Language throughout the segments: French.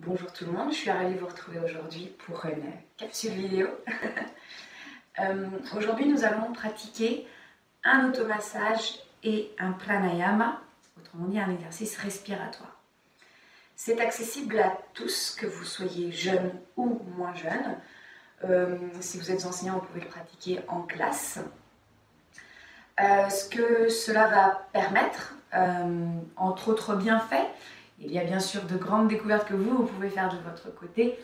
Bonjour tout le monde, je suis ravie de vous retrouver aujourd'hui pour une capsule vidéo. Aujourd'hui nous allons pratiquer un automassage et un pranayama, autrement dit un exercice respiratoire. C'est accessible à tous, que vous soyez jeune ou moins jeune. Si vous êtes enseignant, vous pouvez le pratiquer en classe. Ce que cela va permettre, entre autres bienfaits, il y a bien sûr de grandes découvertes que vous pouvez faire de votre côté.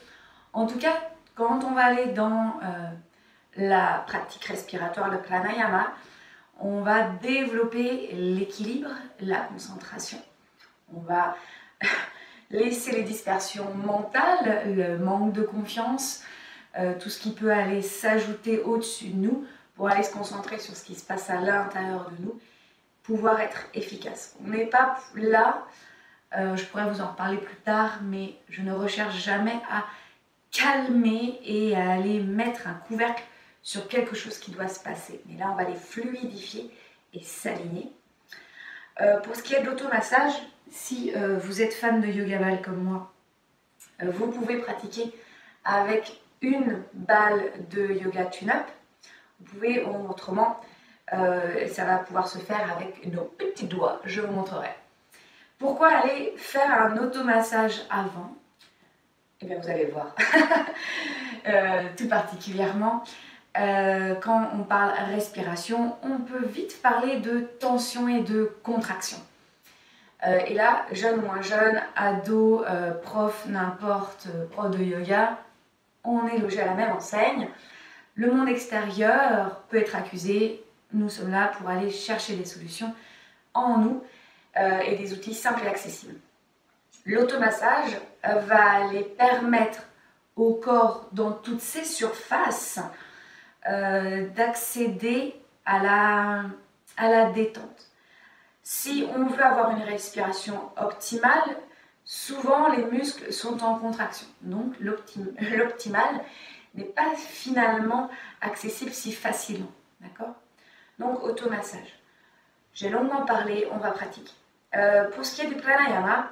En tout cas, quand on va aller dans la pratique respiratoire, le pranayama, on va développer l'équilibre, la concentration. On va laisser les dispersions mentales, le manque de confiance, tout ce qui peut aller s'ajouter au-dessus de nous pour aller se concentrer sur ce qui se passe à l'intérieur de nous, pouvoir être efficace. On n'est pas là... je pourrais vous en reparler plus tard, mais je ne recherche jamais à calmer et à aller mettre un couvercle sur quelque chose qui doit se passer. Mais là, on va les fluidifier et s'aligner. Pour ce qui est de l'automassage, si vous êtes fan de Yoga Ball comme moi, vous pouvez pratiquer avec une balle de Yoga Tune-Up. Vous pouvez, autrement, ça va pouvoir se faire avec nos petits doigts, je vous montrerai. Pourquoi aller faire un automassage avant? Eh bien, vous allez voir. Tout particulièrement, quand on parle respiration, on peut vite parler de tension et de contraction. Et là, jeune ou moins jeune, ado, prof, n'importe, prof de yoga, on est logé à la même enseigne. Le monde extérieur peut être accusé. Nous sommes là pour aller chercher des solutions en nous. Et des outils simples et accessibles. L'automassage va aller permettre au corps, dans toutes ses surfaces, d'accéder à la détente. Si on veut avoir une respiration optimale, souvent les muscles sont en contraction. Donc l'optimal n'est pas finalement accessible si facilement. D'accord ? Donc automassage. J'ai longuement parlé, on va pratiquer. Pour ce qui est du pranayama,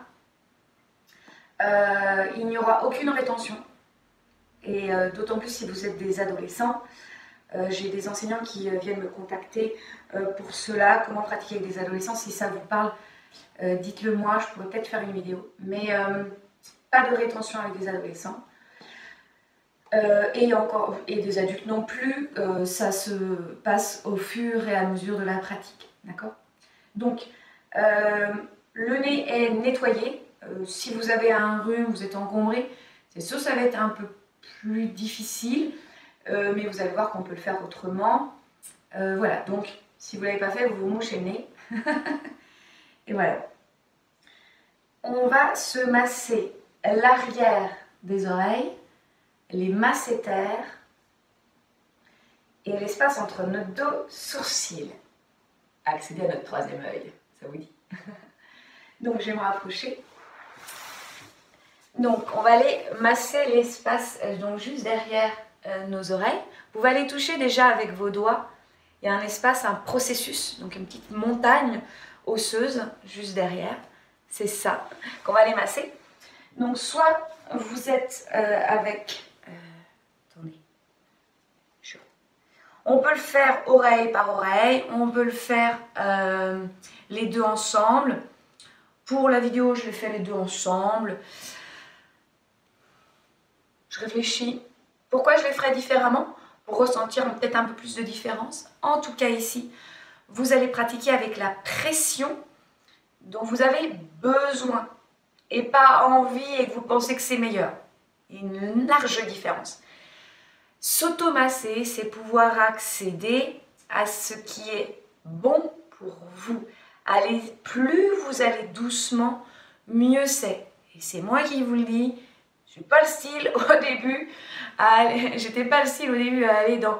il n'y aura aucune rétention. Et d'autant plus si vous êtes des adolescents. J'ai des enseignants qui viennent me contacter pour cela, comment pratiquer avec des adolescents. Si ça vous parle, dites-le moi, je pourrais peut-être faire une vidéo. Mais pas de rétention avec des adolescents. Et des adultes non plus, ça se passe au fur et à mesure de la pratique. D'accord ? Donc, le nez est nettoyé. Si vous avez un rhume, vous êtes encombré, c'est sûr que ça va être un peu plus difficile, mais vous allez voir qu'on peut le faire autrement. Voilà, donc si vous ne l'avez pas fait, vous vous mouchez le nez. Et voilà. On va se masser l'arrière des oreilles, les masséters et l'espace entre nos deux sourcils. Accéder à notre troisième œil, ça vous dit? Donc je vais me rapprocher. Donc on va aller masser l'espace donc juste derrière nos oreilles. Vous pouvez aller toucher déjà avec vos doigts. Il y a un espace, un processus, donc une petite montagne osseuse juste derrière. C'est ça qu'on va aller masser. Donc soit vous êtes avec... attendez. On peut le faire oreille par oreille, on peut le faire les deux ensemble. Pour la vidéo, je vais faire les deux ensemble. Je réfléchis. Pourquoi je les ferai différemment? Pour ressentir peut-être un peu plus de différence. En tout cas ici, vous allez pratiquer avec la pression dont vous avez besoin et pas envie et que vous pensez que c'est meilleur. Il y a une large différence. S'automasser, c'est pouvoir accéder à ce qui est bon pour vous. Allez, plus vous allez doucement, mieux c'est. Et c'est moi qui vous le dis, je suis pas le style au début, j'étais pas le style au début à aller dans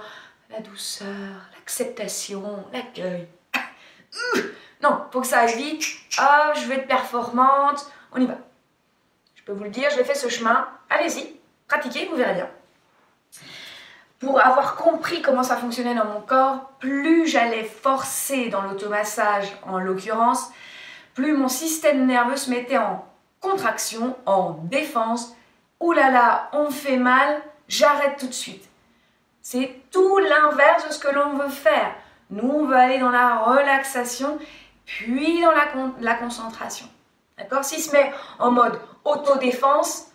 la douceur, l'acceptation, l'accueil. Non, faut que ça aille vite. Ah, je veux être performante, on y va. Je peux vous le dire, je l'ai fait ce chemin. Allez-y, pratiquez, vous verrez bien. Pour avoir compris comment ça fonctionnait dans mon corps, plus j'allais forcer dans l'automassage, en l'occurrence, plus mon système nerveux se mettait en contraction, en défense. Ouh là là, on fait mal, j'arrête tout de suite. C'est tout l'inverse de ce que l'on veut faire. Nous, on veut aller dans la relaxation, puis dans la concentration. D'accord? S'il se met en mode autodéfense,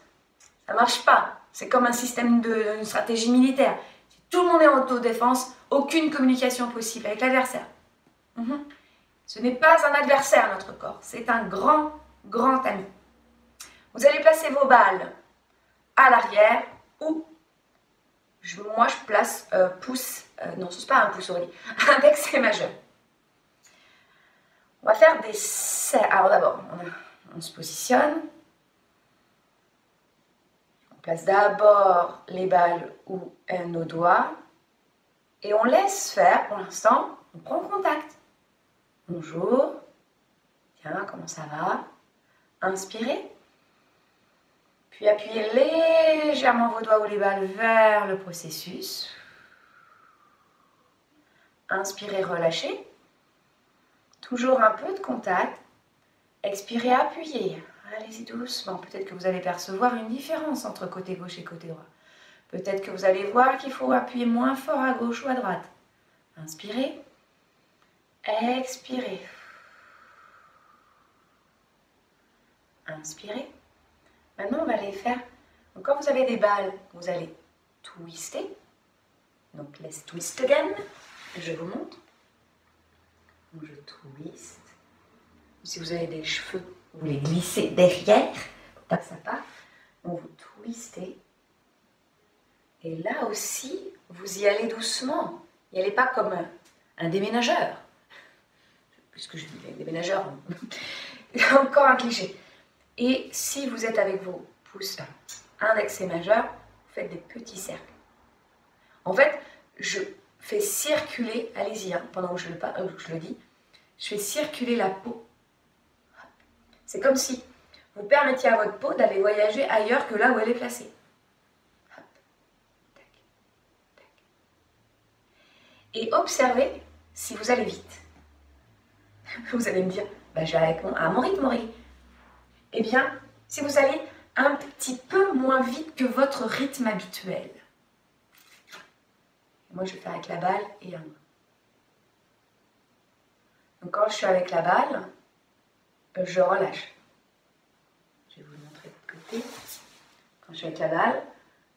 ça ne marche pas. C'est comme un système une stratégie militaire. Si tout le monde est en autodéfense, aucune communication possible avec l'adversaire. Ce n'est pas un adversaire, notre corps. C'est un grand, grand ami. Vous allez placer vos balles à l'arrière ou moi je place pouce, non ce n'est pas un pouce Aurélie, index et majeur. On va faire des cercles. Alors d'abord, on se positionne. On place d'abord les balles ou nos doigts. Et on laisse faire, pour l'instant, on prend contact. Bonjour. Tiens, comment ça va? Inspirez. Puis appuyez légèrement vos doigts ou les balles vers le processus. Inspirez, relâchez. Toujours un peu de contact. Expirez, appuyez. Allez-y doucement. Peut-être que vous allez percevoir une différence entre côté gauche et côté droit. Peut-être que vous allez voir qu'il faut appuyer moins fort à gauche ou à droite. Inspirez. Expirez. Inspirez. Maintenant, on va les faire. Donc, quand vous avez des balles, vous allez twister. Donc, let's twist again. Je vous montre. Donc, je twist. Si vous avez des cheveux, vous les glissez derrière pour pas que ça parte. Donc, vous twistez. Et là aussi, vous y allez doucement. N'y allez pas comme un déménageur. Puisque je dis les déménageurs, encore un cliché. Et si vous êtes avec vos pouces index et majeur, vous faites des petits cercles. En fait, je fais circuler, allez-y, pendant que je le dis, je fais circuler la peau. C'est comme si vous permettiez à votre peau d'aller voyager ailleurs que là où elle est placée. Et observez si vous allez vite. Vous allez me dire, bah, je vais à mon rythme, Aurélie. Eh bien, si vous allez un petit peu moins vite que votre rythme habituel. Moi, je vais faire avec la balle et un. Donc, quand je suis avec la balle, je relâche. Je vais vous le montrer de l'autre côté. Quand je suis avec la balle,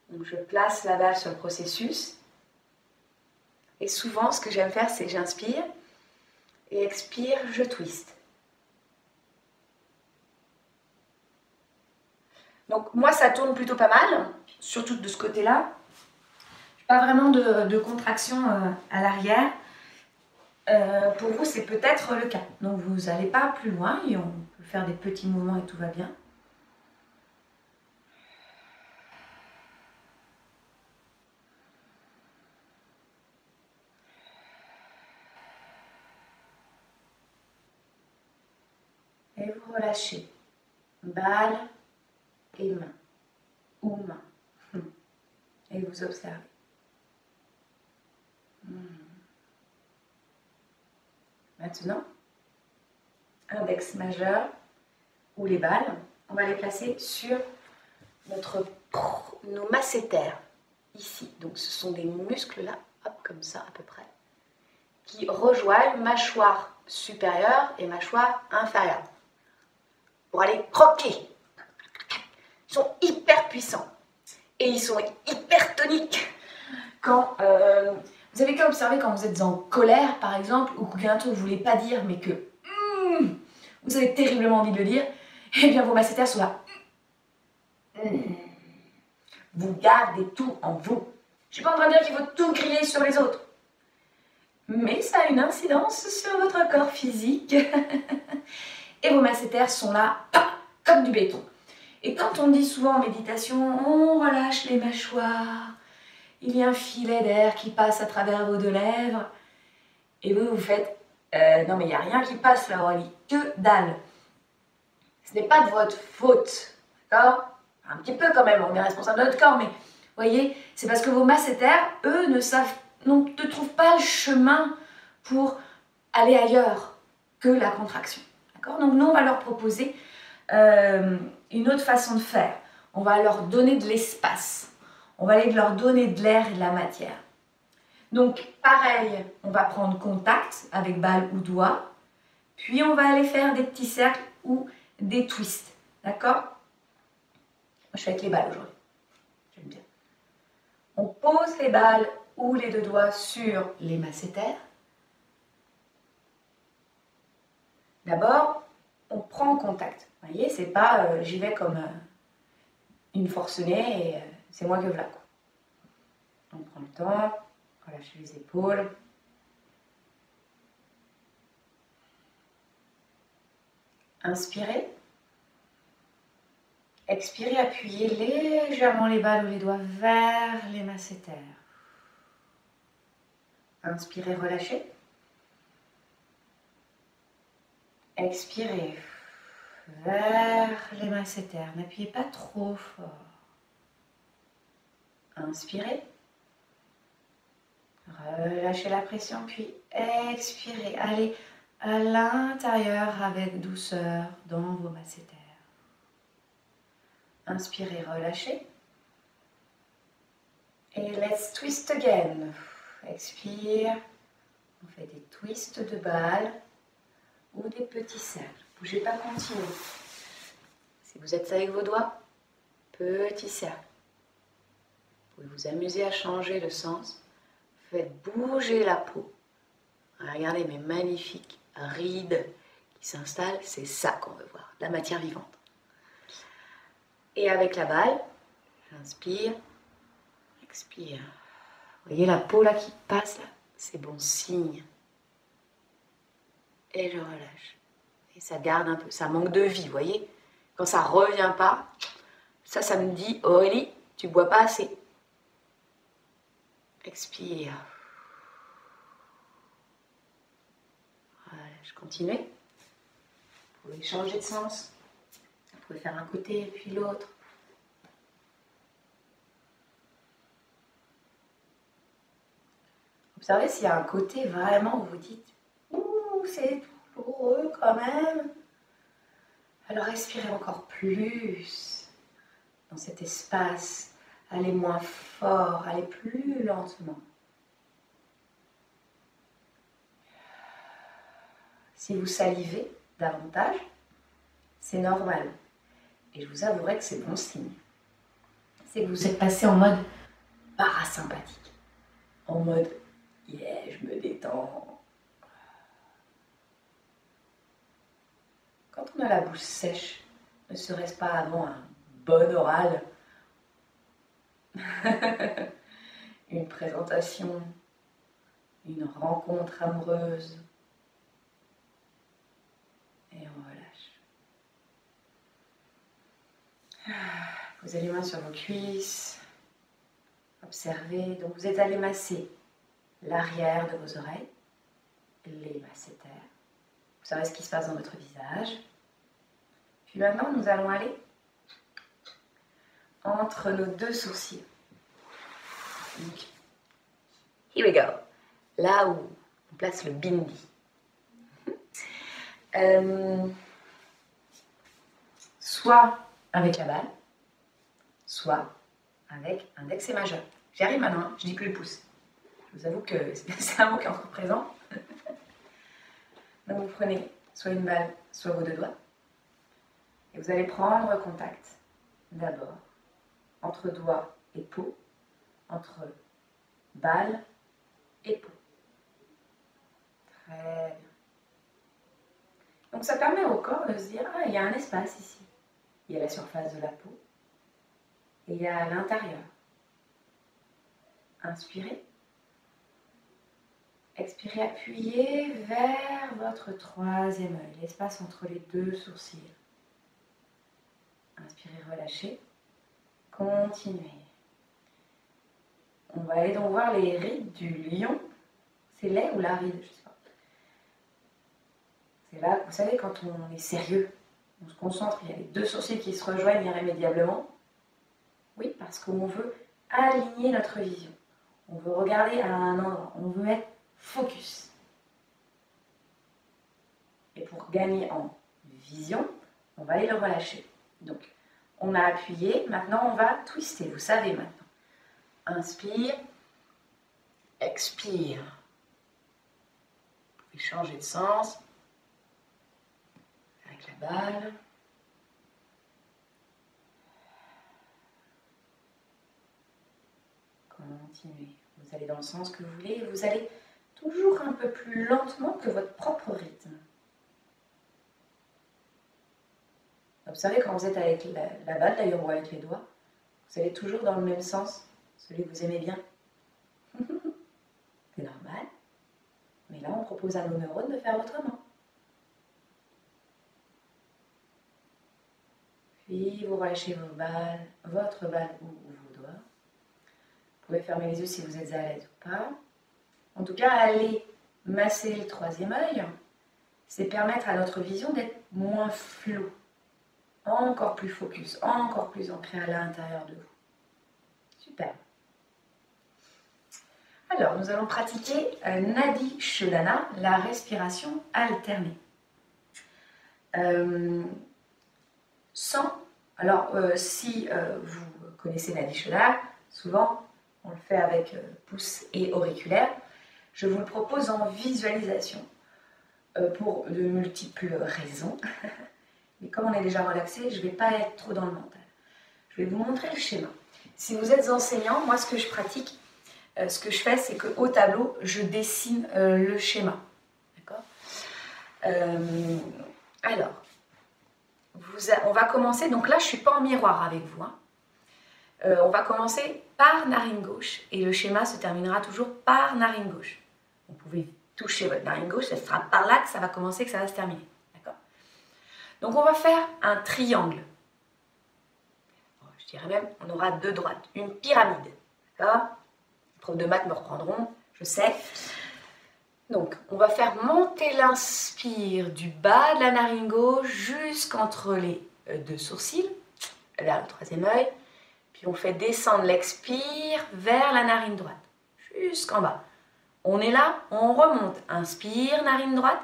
donc je place la balle sur le processus. Et souvent, ce que j'aime faire, c'est que j'inspire et expire, je twiste. Donc moi, ça tourne plutôt pas mal, surtout de ce côté-là. Pas vraiment de contraction à l'arrière. Pour vous, c'est peut-être le cas. Donc vous n'allez pas plus loin et on peut faire des petits mouvements et tout va bien. Et vous relâchez. Balle et main. Ou main. Et vous observez. Maintenant, index majeur ou les balles, on va les placer sur nos masséters, ici. Donc ce sont des muscles là, hop, comme ça à peu près, qui rejoignent mâchoire supérieure et mâchoire inférieure. Pour aller croquer. Ils sont hyper puissants. Et ils sont hyper toniques. Quand vous avez qu'à observer quand vous êtes en colère, par exemple, ou que quelqu'un ne voulait pas dire, mais que vous avez terriblement envie de le dire, eh bien vos masséters sont là. Vous gardez tout en vous. Je ne suis pas en train de dire qu'il faut tout crier sur les autres. Mais ça a une incidence sur votre corps physique. Et vos masséters sont là, comme du béton. Et quand on dit souvent en méditation, on relâche les mâchoires, il y a un filet d'air qui passe à travers vos deux lèvres, et vous faites, non mais il n'y a rien qui passe là, Aurélie, que dalle. Ce n'est pas de votre faute, d'accord? Un petit peu quand même, on est responsable de notre corps, mais vous voyez, c'est parce que vos masséters, eux, ne trouvent pas le chemin pour aller ailleurs que la contraction. Donc nous, on va leur proposer une autre façon de faire. On va leur donner de l'espace. On va aller leur donner de l'air et de la matière. Donc, pareil, on va prendre contact avec balle ou doigt. Puis, on va aller faire des petits cercles ou des twists. D'accord? Moi, je fais avec les balles aujourd'hui. J'aime bien. On pose les balles ou les deux doigts sur les masséters. D'abord, on prend contact. Vous voyez, c'est pas j'y vais comme une forcenée et c'est moi que voilà. On prend le temps, relâchez les épaules. Inspirez. Expirez, appuyez légèrement les balles ou les doigts vers les masséters. Inspirez, relâchez. Expirez vers les masséters. N'appuyez pas trop fort. Inspirez. Relâchez la pression, puis expirez. Allez à l'intérieur avec douceur dans vos masséters. Inspirez, relâchez. Et let's twist again. Expire. On fait des twists de balles ou des petits cercles. Bougez pas, continuez. Si vous êtes avec vos doigts, petit cercle. Vous pouvez vous amuser à changer le sens. Faites bouger la peau. Regardez mes magnifiques rides qui s'installent. C'est ça qu'on veut voir, de la matière vivante. Et avec la balle, j'inspire, expire. Vous voyez la peau là qui passe là? C'est bon signe. Et je relâche. Et ça garde un peu, ça manque de vie, vous voyez? Quand ça revient pas, ça me dit, Aurélie, tu bois pas assez. Expire. Relâche, continuez. Vous pouvez changer de sens. Vous pouvez faire un côté puis l'autre. Observez s'il y a un côté vraiment où vous dites « Ouh, c'est douloureux quand même ». Alors respirez encore plus dans cet espace. Allez moins fort, allez plus lentement. Si vous salivez davantage, c'est normal. Et je vous avouerai que c'est bon signe. C'est que vous êtes passé en mode parasympathique. En mode « yeah, je me détends ». Quand on a la bouche sèche, ne serait-ce pas avant un bon oral, une présentation, une rencontre amoureuse, et on relâche. Posez les mains sur vos cuisses, observez, donc vous êtes allé masser l'arrière de vos oreilles, les masséters. Vous savez ce qui se passe dans votre visage. Puis maintenant, nous allons aller entre nos deux sourcils. Donc, here we go. Là où on place le bindi. Soit avec la balle, soit avec index et majeur. J'y arrive maintenant, hein, je dis plus le pouce. Je vous avoue que c'est un mot qui est encore présent. Donc vous prenez soit une balle, soit vos deux doigts. Et vous allez prendre contact d'abord entre doigt et peau, entre balle et peau. Très bien. Donc ça permet au corps de se dire, ah, il y a un espace ici. Il y a la surface de la peau et il y a l'intérieur. Inspirez. Expirez, appuyez vers votre troisième œil, l'espace entre les deux sourcils. Inspirez, relâchez. Continuez. On va aller donc voir les rides du lion. C'est les ou la ride, je sais pas. C'est là, vous savez, quand on est sérieux, on se concentre, il y a les deux sourcils qui se rejoignent irrémédiablement. Oui, parce qu'on veut aligner notre vision. On veut regarder à un endroit. On veut être focus. Et pour gagner en vision, on va aller le relâcher. Donc, On a appuyé, maintenant on va twister, vous savez maintenant. Inspire, expire. Vous pouvez changer de sens avec la balle. Continuez. Vous allez dans le sens que vous voulez et vous allez toujours un peu plus lentement que votre propre rythme. Observez quand vous êtes avec la balle d'ailleurs ou avec les doigts, vous allez toujours dans le même sens, celui que vous aimez bien. C'est normal. Mais là, on propose à nos neurones de faire autrement. Puis vous relâchez vos balles, votre balle ou vos doigts. Vous pouvez fermer les yeux si vous êtes à l'aise ou pas. En tout cas, aller masser le troisième œil, c'est permettre à notre vision d'être moins floue, encore plus focus, encore plus ancré à l'intérieur de vous. Super. Alors, nous allons pratiquer Nadi Shodhana, la respiration alternée. Si vous connaissez Nadi Shodhana, souvent on le fait avec pouce et auriculaire. Je vous le propose en visualisation pour de multiples raisons. Mais comme on est déjà relaxé, je ne vais pas être trop dans le mental. Je vais vous montrer le schéma. Si vous êtes enseignant, moi ce que je pratique, ce que je fais, c'est qu'au tableau, je dessine le schéma. D'accord ? Alors, on va commencer, donc là je ne suis pas en miroir avec vous. Hein. On va commencer par narine gauche et le schéma se terminera toujours par narine gauche. Vous pouvez toucher votre narine gauche, ce sera par là que ça va commencer, que ça va se terminer. D'accord ? Donc on va faire un triangle. Je dirais même, on aura deux droites, une pyramide. D'accord ? Les profs de maths me reprendront, je sais. Donc, on va faire monter l'inspire du bas de la narine gauche jusqu'entre les deux sourcils, vers le troisième œil. Puis on fait descendre l'expire vers la narine droite, jusqu'en bas. On est là, on remonte. Inspire, narine droite,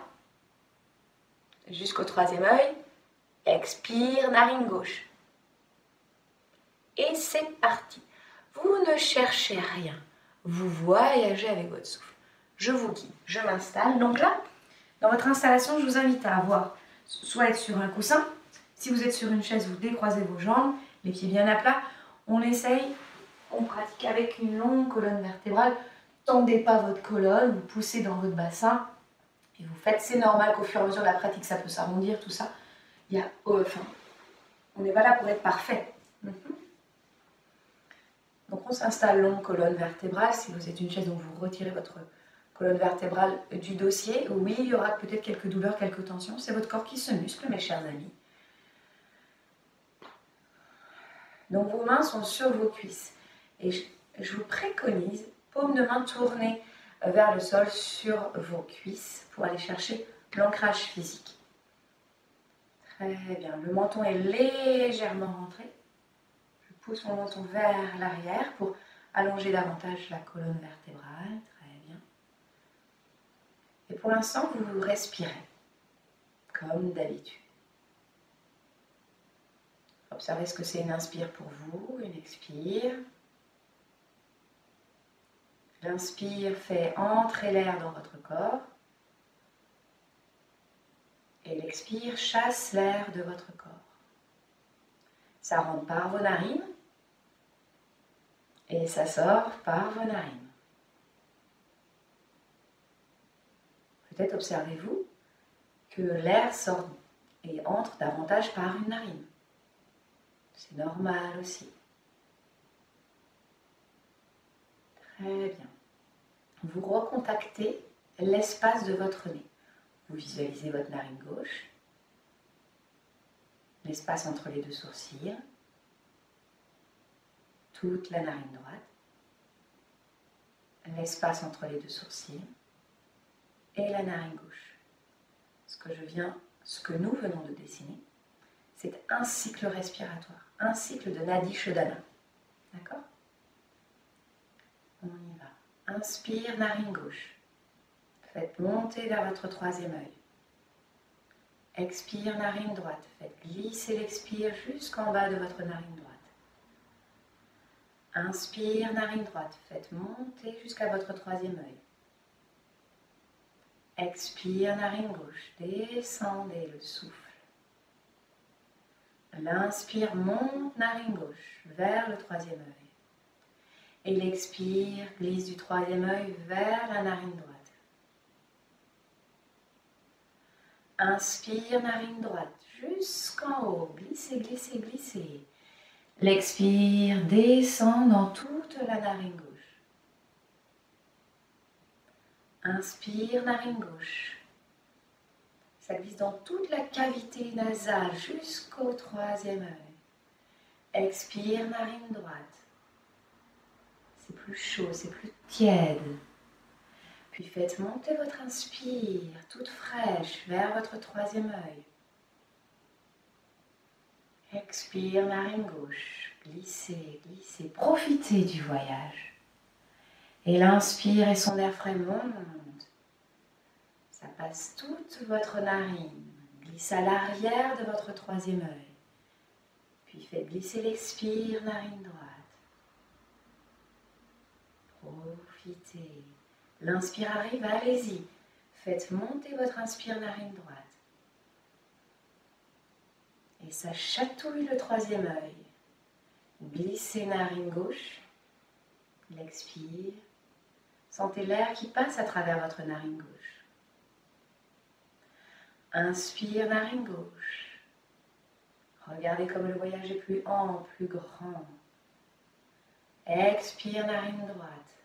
jusqu'au troisième œil. Expire, narine gauche. Et c'est parti. Vous ne cherchez rien. Vous voyagez avec votre souffle. Je vous guide, je m'installe. Donc là, dans votre installation, je vous invite à avoir, soit être sur un coussin. Si vous êtes sur une chaise, vous décroisez vos jambes, les pieds bien à plat. On essaye, on pratique avec une longue colonne vertébrale. Tendez pas votre colonne, vous poussez dans votre bassin. Et vous faites, c'est normal qu'au fur et à mesure de la pratique, ça peut s'arrondir, tout ça. On n'est pas là pour être parfait. Donc on s'installe longue colonne vertébrale. Si vous êtes une chaise, donc vous retirez votre colonne vertébrale du dossier. Oui, il y aura peut-être quelques douleurs, quelques tensions. C'est votre corps qui se muscle, mes chers amis. Donc vos mains sont sur vos cuisses. Et je vous préconise, paume de main tournée vers le sol sur vos cuisses pour aller chercher l'ancrage physique. Très bien. Le menton est légèrement rentré. Je pousse mon menton vers l'arrière pour allonger davantage la colonne vertébrale. Très bien. Et pour l'instant, vous respirez comme d'habitude. Observez ce que c'est une inspire pour vous, une expire. L'inspire fait entrer l'air dans votre corps. Et l'expire chasse l'air de votre corps. Ça rentre par vos narines et ça sort par vos narines. Peut-être observez-vous que l'air sort et entre davantage par une narine. C'est normal aussi. Très bien. Vous recontactez l'espace de votre nez. Vous visualisez votre narine gauche, l'espace entre les deux sourcils, toute la narine droite, l'espace entre les deux sourcils et la narine gauche. Ce que nous venons de dessiner, c'est un cycle respiratoire, un cycle de Nadi Shodhana. D'accord ? On y va. Inspire, narine gauche. Faites monter vers votre troisième œil. Expire, narine droite. Faites glisser l'expire jusqu'en bas de votre narine droite. Inspire, narine droite. Faites monter jusqu'à votre troisième œil. Expire, narine gauche. Descendez le souffle. L'inspire monte, narine gauche, vers le troisième œil. Et l'expire glisse du troisième œil vers la narine droite. Inspire, narine droite, jusqu'en haut. Glissez, glissez, glissez. L'expire descend dans toute la narine gauche. Inspire, narine gauche. Ça glisse dans toute la cavité nasale jusqu'au troisième œil. Expire, narine droite. C'est plus chaud, c'est plus tiède. Puis faites monter votre inspire, toute fraîche, vers votre troisième œil. Expire, narine gauche. Glissez, glissez. Profitez du voyage. Et l'inspire et son air frais montent. Ça passe toute votre narine. Glisse à l'arrière de votre troisième œil. Puis faites glisser l'expire, narine droite. Profitez. L'inspire arrive, allez-y. Faites monter votre inspire, narine droite. Et ça chatouille le troisième œil. Glissez narine gauche. L'expire. Sentez l'air qui passe à travers votre narine gauche. Inspire, narine gauche. Regardez comme le voyage est plus ample, plus grand. Expire, narine droite.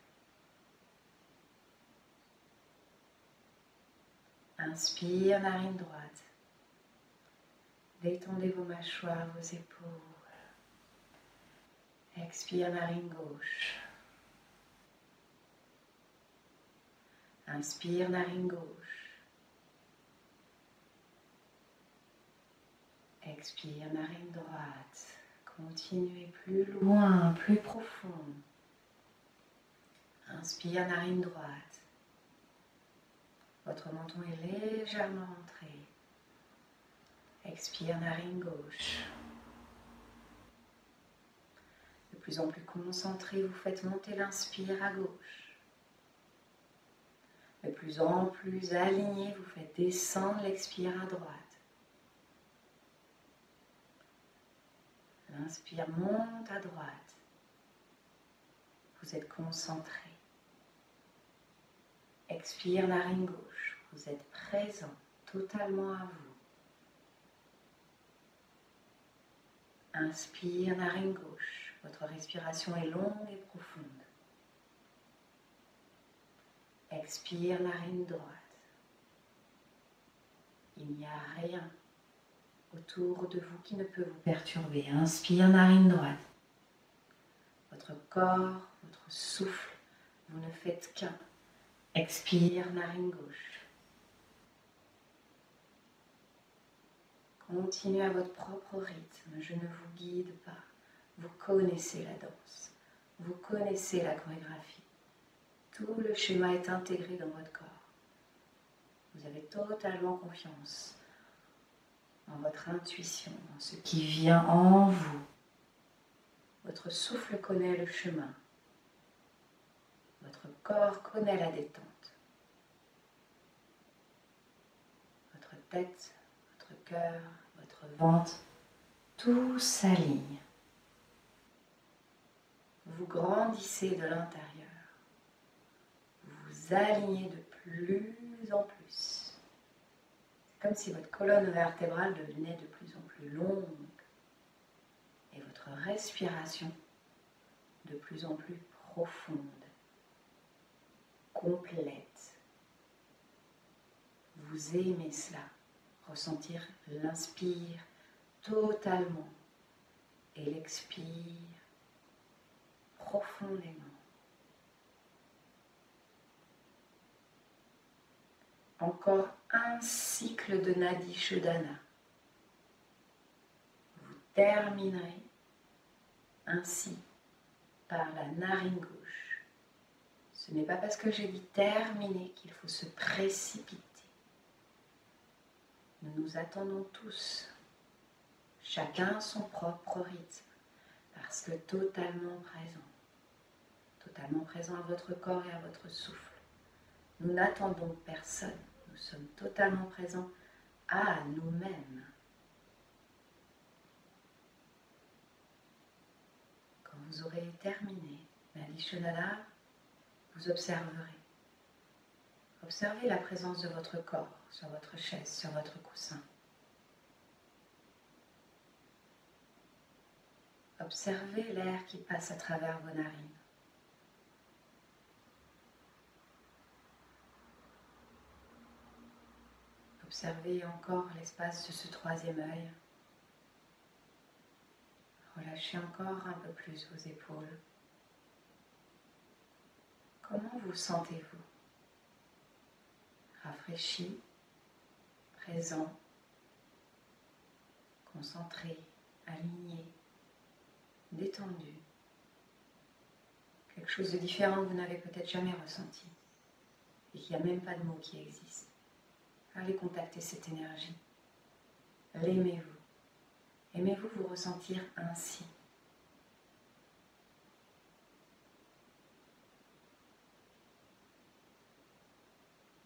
Inspire, narine droite. Détendez vos mâchoires, vos épaules. Expire, narine gauche. Inspire, narine gauche. Expire, narine droite. Continuez plus loin, plus profond. Inspire, narine droite. Votre menton est légèrement rentré. Expire, narine gauche. De plus en plus concentré, vous faites monter l'inspire à gauche. De plus en plus aligné, vous faites descendre l'expire à droite. L'inspire monte à droite. Vous êtes concentré. Expire, narine gauche. Vous êtes présent, totalement à vous. Inspire, narine gauche. Votre respiration est longue et profonde. Expire, narine droite. Il n'y a rien autour de vous qui ne peut vous perturber. Inspire, narine droite. Votre corps, votre souffle, vous ne faites qu'un. Expire, narine gauche. Continuez à votre propre rythme, je ne vous guide pas. Vous connaissez la danse, vous connaissez la chorégraphie. Tout le schéma est intégré dans votre corps. Vous avez totalement confiance en votre intuition, en ce qui vient en vous. Votre souffle connaît le chemin. Votre corps connaît la détente. Votre tête, votre cœur, votre ventre, tout s'aligne. Vous grandissez de l'intérieur. Vous vous alignez de plus en plus. C'est comme si votre colonne vertébrale devenait de plus en plus longue et votre respiration de plus en plus profonde, complète. Vous aimez cela, ressentir l'inspire totalement et l'expire profondément. Encore un cycle de Nadi Shodhana. Vous terminerez ainsi par la narine gauche. Ce n'est pas parce que j'ai dit terminer qu'il faut se précipiter. Nous nous attendons tous, chacun son propre rythme, parce que totalement présent à votre corps et à votre souffle. Nous n'attendons personne, nous sommes totalement présents à nous-mêmes. Quand vous aurez terminé l'Adishanala, vous observerez. Observez la présence de votre corps sur votre chaise, sur votre coussin. Observez l'air qui passe à travers vos narines. Observez encore l'espace de ce troisième œil. Relâchez encore un peu plus vos épaules. Comment vous sentez-vous? Rafraîchi, présent, concentré, aligné, détendu. Quelque chose de différent que vous n'avez peut-être jamais ressenti et qu'il n'y a même pas de mots qui existent. Allez contacter cette énergie. L'aimez-vous. Aimez-vous vous ressentir ainsi.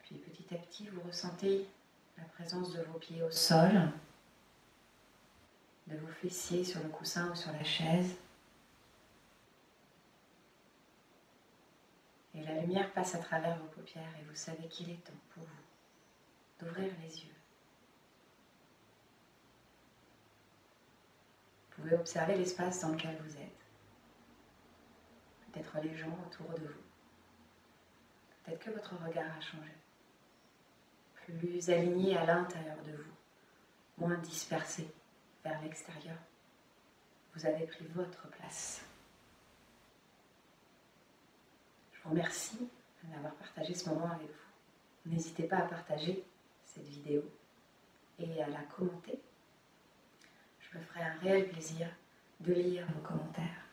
Puis petit à petit, vous ressentez la présence de vos pieds au sol, de vos fessiers sur le coussin ou sur la chaise. Et la lumière passe à travers vos paupières et vous savez qu'il est temps pour vous d'ouvrir les yeux. Vous pouvez observer l'espace dans lequel vous êtes. Peut-être les gens autour de vous. Peut-être que votre regard a changé. Plus aligné à l'intérieur de vous, moins dispersé vers l'extérieur. Vous avez pris votre place. Je vous remercie d'avoir partagé ce moment avec vous. N'hésitez pas à partager cette vidéo et à la commenter. Je me ferai un réel plaisir de lire vos commentaires.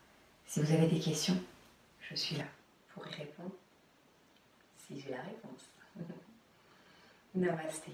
Si vous avez des questions, je suis là pour y répondre, si j'ai la réponse. Namasté.